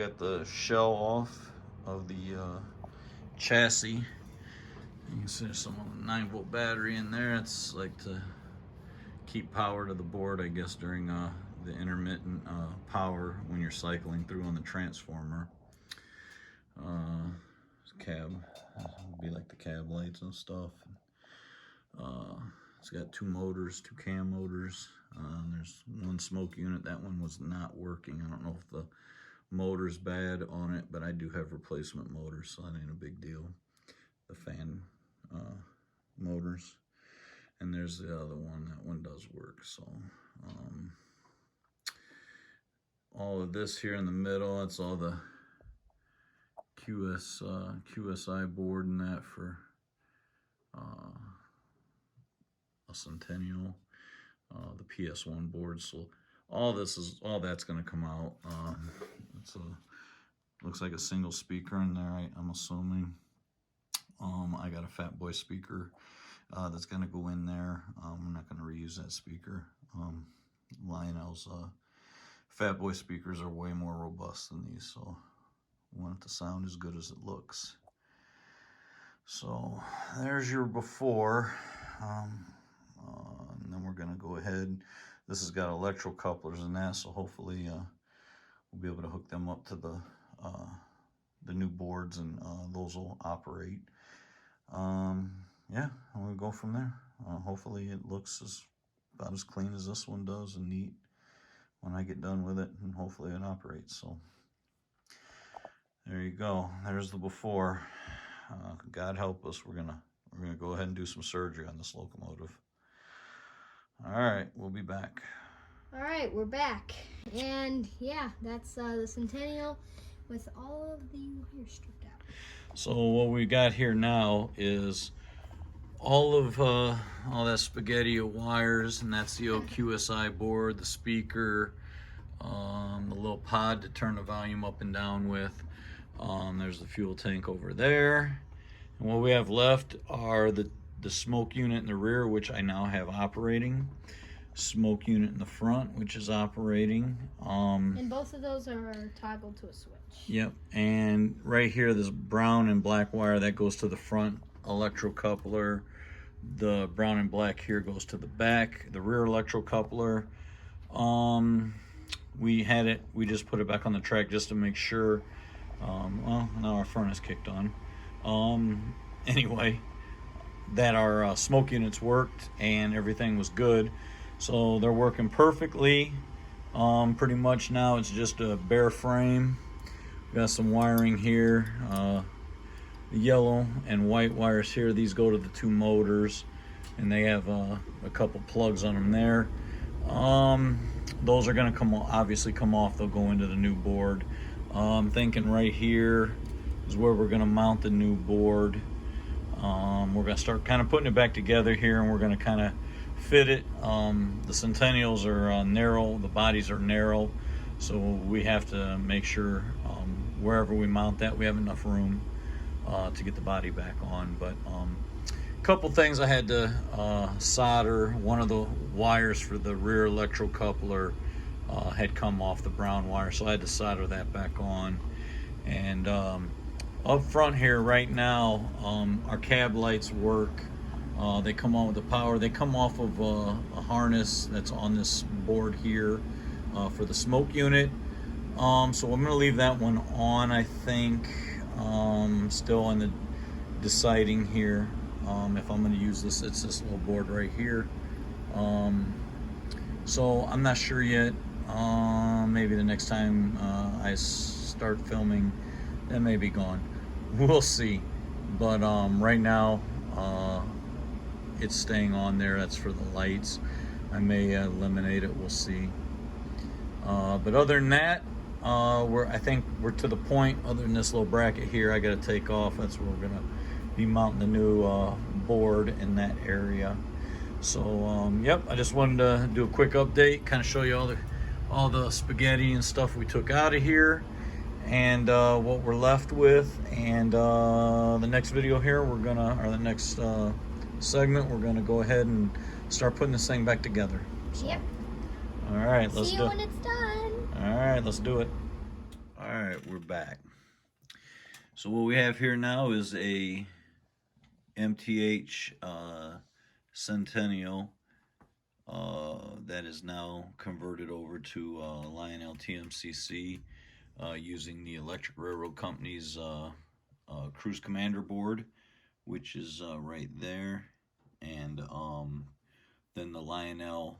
got the shell off of the chassis. You can see there's some 9-volt battery in there. It's like to keep power to the board, I guess, during the intermittent power when you're cycling through on the transformer. Cab, would be like the cab lights and stuff. It's got 2 motors, 2 cam motors. There's 1 smoke unit. That one was not working. I don't know if the motor's bad on it, but I do have replacement motors, so that ain't a big deal. The fan motors. And there's the other one. That one does work. So all of this here in the middle, that's all the QSI board and that for a Centennial, the PS1 board. So all that's going to come out. Looks like a single speaker in there, I'm assuming. I got a Fat Boy speaker that's going to go in there. I'm not going to reuse that speaker. Lionel's Fat Boy speakers are way more robust than these, so I want it to sound as good as it looks. So there's your before. And then we're going to go ahead. This has got electro couplers in that, so hopefully we'll be able to hook them up to the new boards, and those will operate. Yeah, I'm going to go from there. Hopefully it looks about as clean as this one does and neat when I get done with it, and hopefully it operates. So there you go. There's the before. God help us. We're gonna go ahead and do some surgery on this locomotive. All right, we'll be back. All right, we're back, and yeah, that's the Centennial with all of the wires stripped out. So what we got here now is all that spaghetti of wires, and that's the old QSI board, the speaker, the little pod to turn the volume up and down with. There's the fuel tank over there, and what we have left are the smoke unit in the rear, which I now have operating, smoke unit in the front, which is operating. And both of those are toggled to a switch. Yep, and right here, this brown and black wire that goes to the front electro coupler. The brown and black here goes to the back, the rear electro coupler. We just put it back on the track just to make sure. Well, now our furnace kicked on. Anyway, that our smoke units worked and everything was good. So they're working perfectly. Pretty much now it's just a bare frame. We got some wiring here. The yellow and white wires here, these go to the 2 motors, and they have a couple plugs on them there. Those are going to obviously come off. They'll go into the new board. I'm thinking right here is where we're going to mount the new board. We're going to start kind of putting it back together here, and we're going to kind of fit it. The Centennials are narrow, the bodies are narrow, so we have to make sure wherever we mount that, we have enough room to get the body back on. But a couple things I had to solder. One of the wires for the rear electro coupler had come off the brown wire, so I had to solder that back on. And up front here right now, our cab lights work. They come on with the power. They come off of a harness that's on this board here for the smoke unit. So I'm going to leave that one on, I think. Still in the deciding here if I'm going to use this. It's this little board right here. So I'm not sure yet. Maybe the next time I start filming, that may be gone. We'll see. But right now it's staying on there. That's for the lights. I may eliminate it. We'll see. But other than that, I think we're to the point. Other than this little bracket here, I got to take off. That's where we're gonna be mounting the new board in that area. So yep, I just wanted to do a quick update, kind of show you all the spaghetti and stuff we took out of here, and what we're left with. And the next video here, or the next segment, we're gonna go ahead and start putting this thing back together. So, yep. all right, let's do it. See you when it's done. All right, let's do it. All Alright, we're back. So what we have here now is a MTH Centennial that is now converted over to Lionel TMCC using the Electric Railroad Company's Cruise Commander board, which is right there, and then the Lionel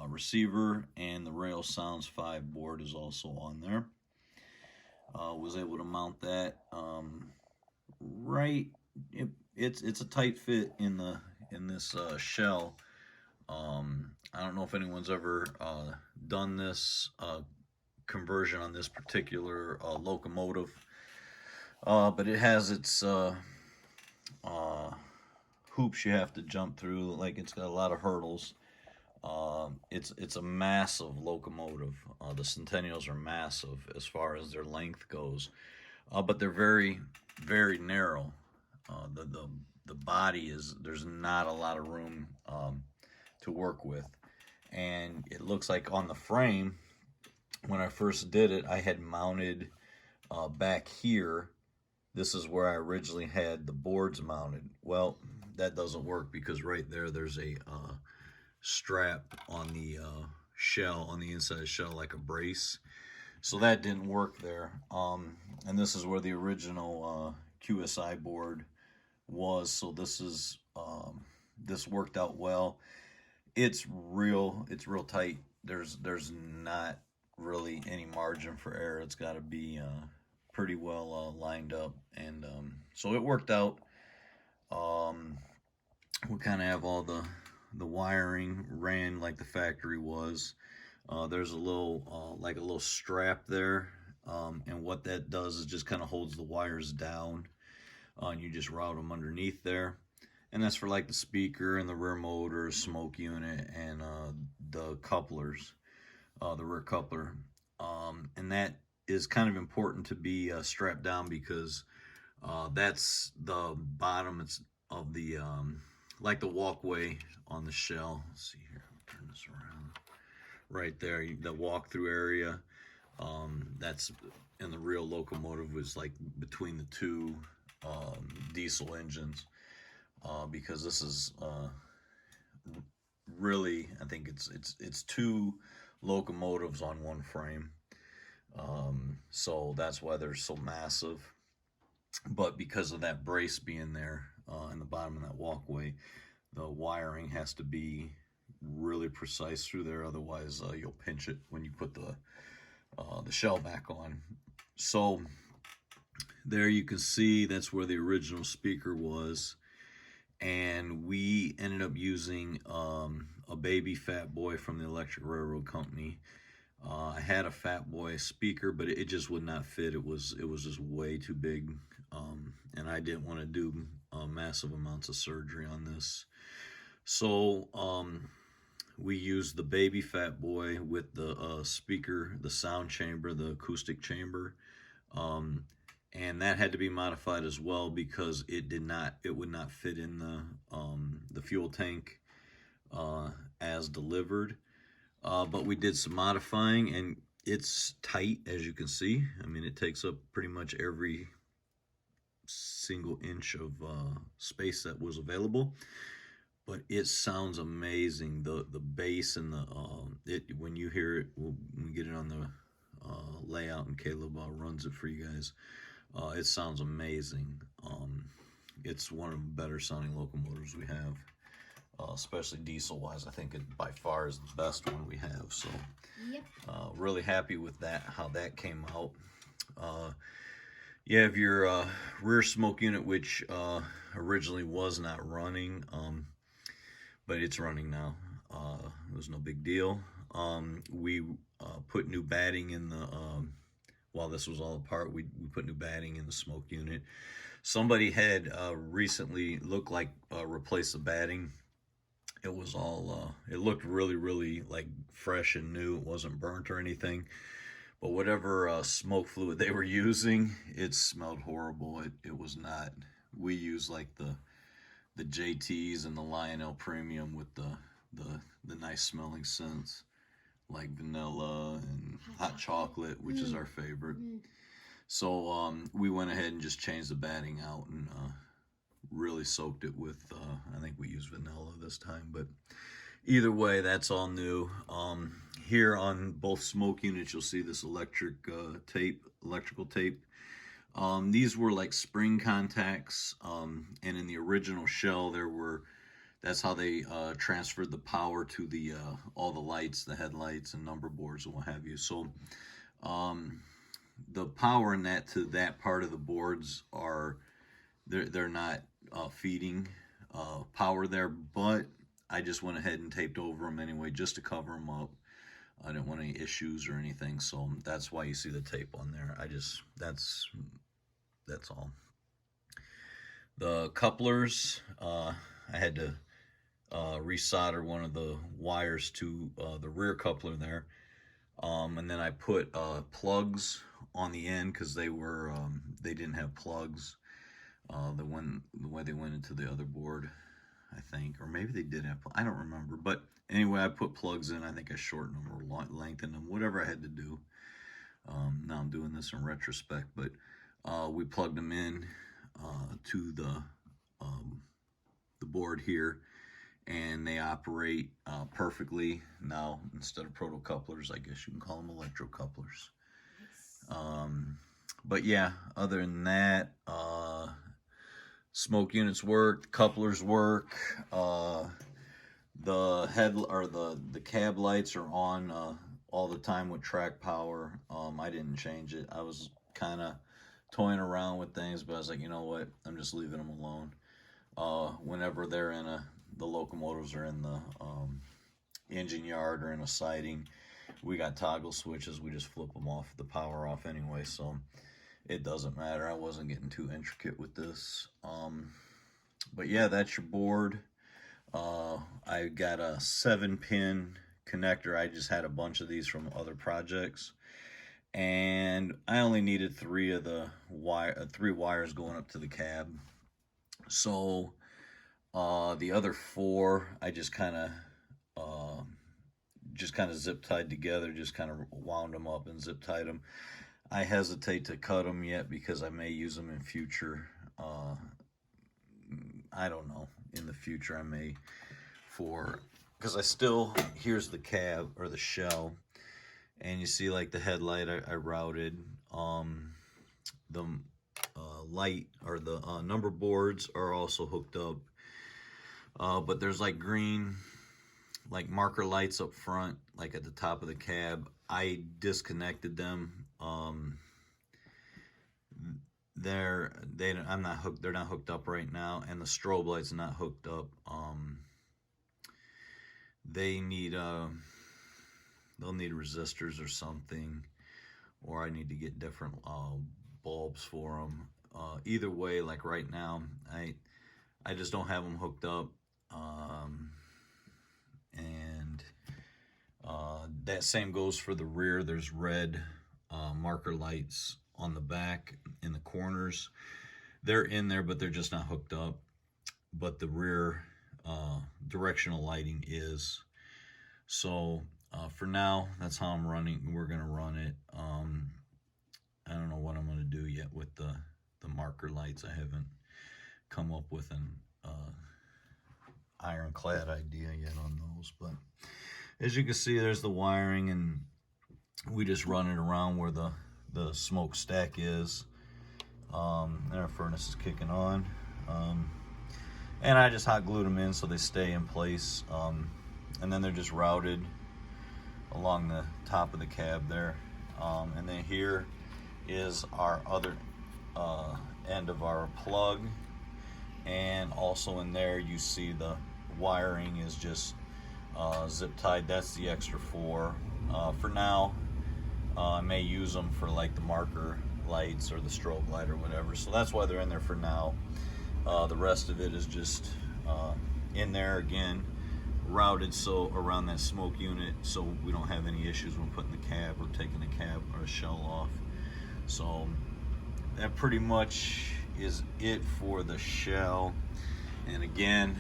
receiver and the Railsounds 5 board is also on there. Was able to mount that right. It's a tight fit in this shell. I don't know if anyone's ever done this conversion on this particular locomotive, but it has its hoops you have to jump through. Like, it's got a lot of hurdles. It's a massive locomotive. The Centennials are massive as far as their length goes, but they're very, very narrow. The body is, there's not a lot of room to work with, and it looks like on the frame, when I first did it, I had mounted back here. This is where I originally had the boards mounted. Well, that doesn't work because right there's a strap on the shell, on the inside shell, like a brace. So that didn't work there. And this is where the original QSI board was. So this is this worked out well. It's real tight. There's not really any margin for error. It's got to be pretty well lined up, and so it worked out. We kind of have all the wiring ran like the factory was. There's a little like a little strap there, and what that does is just kind of holds the wires down, and you just route them underneath there. And that's for like the speaker and the rear motor, smoke unit, and the couplers, the rear coupler. And that is kind of important to be strapped down because that's the bottom of the like the walkway on the shell. Let's see here, I'll turn this around. Right there, the walk-through area. That's in the real locomotive, was like between the two diesel engines, because this is really, I think it's two locomotives on one frame. So that's why they're so massive. But because of that brace being there in the bottom of that walkway, the wiring has to be really precise through there. Otherwise, you'll pinch it when you put the shell back on. So there you can see that's where the original speaker was, and we ended up using a baby Fat Boy from the Electric Railroad Company. I had a Fat Boy speaker, but it just would not fit. It was just way too big, and I didn't want to do massive amounts of surgery on this. So we used the baby Fat Boy with the speaker, the sound chamber, the acoustic chamber, and that had to be modified as well because it would not fit in the fuel tank as delivered. But we did some modifying, and it's tight, as you can see. I mean, it takes up pretty much every single inch of space that was available. But it sounds amazing. The bass and when you hear it, when we get it on the layout, and Caleb runs it for you guys, it sounds amazing. It's one of the better sounding locomotives we have. Especially diesel-wise, I think it by far is the best one we have. So, yep. Really happy with that, how that came out. You have your rear smoke unit, which originally was not running, but it's running now. It was no big deal. We put new batting in the, while this was all apart, we put new batting in the smoke unit. Somebody had recently looked like replaced the batting. It was all, it looked really, really like fresh and new. It wasn't burnt or anything. But whatever smoke fluid they were using, it smelled horrible. It was not. We use like the JTs and the Lionel Premium with the nice smelling scents. like vanilla and hot chocolate, which is our favorite. So we went ahead and just changed the batting out and really soaked it with, I think we used vanilla this time, but either way, that's all new. Here on both smoke units, you'll see this electrical tape. These were like spring contacts, and in the original shell, that's how they transferred the power to the all the lights, the headlights and number boards and what have you. So the power in that to that part of the boards they're not feeding power there, but I just went ahead and taped over them anyway just to cover them up. I didn't want any issues or anything, so that's why you see the tape on there. That's all. The couplers, I had to resolder one of the wires to the rear coupler there, and then I put plugs on the end because they didn't have plugs. The way they went into the other board, I think, or maybe they did have, I don't remember, but anyway, I put plugs in. I think I shortened them or lengthened them, whatever I had to do. Now I'm doing this in retrospect, but we plugged them in to the board here, and they operate perfectly now. Instead of proto couplers, I guess you can call them electro couplers. But yeah, other than that, smoke units work, couplers work. The head or the cab lights are on all the time with track power. I didn't change it. I was kind of toying around with things, but I was like, you know what? I'm just leaving them alone. Whenever they're in the locomotives are in the engine yard or in a siding, we got toggle switches. We just flip them off, the power off anyway, so it doesn't matter. I wasn't getting too intricate with this. But yeah, that's your board. I got a 7-pin connector. I just had a bunch of these from other projects, and I only needed 3 wires going up to the cab. So the other 4 I just kind of zip tied together, just kind of wound them up and zip tied them. I hesitate to cut them yet because I may use them in future. I don't know, in the future I may, because here's the cab or the shell, and you see like the headlight I routed. The light or the number boards are also hooked up, but there's like green like marker lights up front, like at the top of the cab. I disconnected them. They're not hooked up right now, and the strobe light's not hooked up. They'll need resistors or something, or I need to get different bulbs for them. Either way, like right now, I just don't have them hooked up. And that same goes for the rear. There's red marker lights on the back in the corners. They're in there, but they're just not hooked up. But the rear directional lighting is. So for now, that's how I'm running. We're gonna run it. I don't know what I'm gonna do yet with the marker lights. I haven't come up with an ironclad idea yet on those, but as you can see, there's the wiring, and we just run it around where the smokestack is. And our furnace is kicking on, and I just hot glued them in so they stay in place, and then they're just routed along the top of the cab there. And then here is our other end of our plug, and also in there you see the wiring is just zip tied. That's the extra 4. For now, I may use them for like the marker lights or the strobe light or whatever, so that's why they're in there for now. The rest of it is just in there again, routed so around that smoke unit, so we don't have any issues when putting the cab or taking the cab or a shell off. So that pretty much is it for the shell. And again,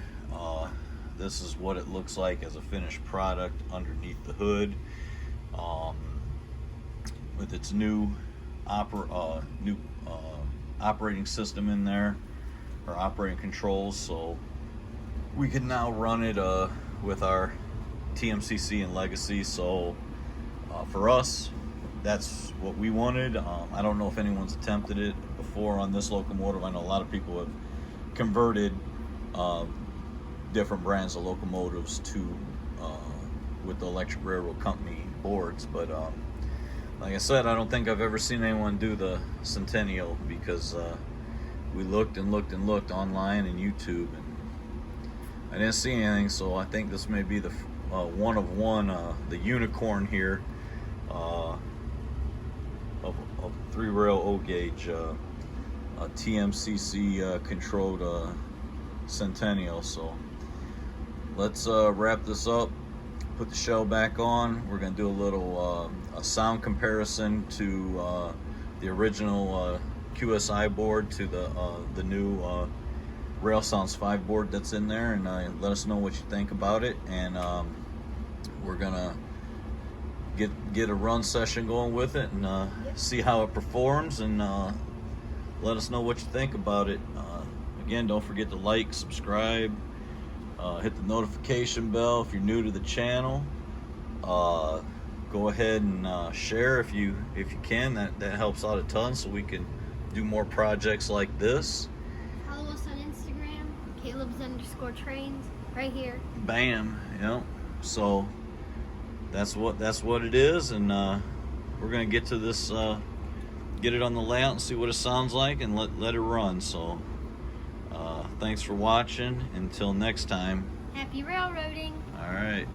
this is what it looks like as a finished product underneath the hood. with its new operating system in there, or operating controls, so we can now run it with our TMCC and legacy. So for us, that's what we wanted. I don't know if anyone's attempted it before on this locomotive. I know a lot of people have converted different brands of locomotives to with the Electric Railroad Company boards, but like I said, I don't think I've ever seen anyone do the Centennial, because we looked and looked and looked online and YouTube, and I didn't see anything. So I think this may be the one of one, the unicorn here of 3-rail O-gauge TMCC controlled Centennial. So let's wrap this up, put the shell back on. We're going to do a little a sound comparison to the original QSI board to the new Railsounds 5 board that's in there, and let us know what you think about it. And we're gonna get a run session going with it, and see how it performs, and let us know what you think about it. Again, don't forget to like, subscribe, hit the notification bell if you're new to the channel. Go ahead and share if you can. That helps out a ton, so we can do more projects like this. Follow us on Instagram, Caleb's_trains, right here. Bam, you know. So that's what it is, and we're gonna get to this, get it on the layout and see what it sounds like, and let it run. So thanks for watching. Until next time. Happy railroading. All right.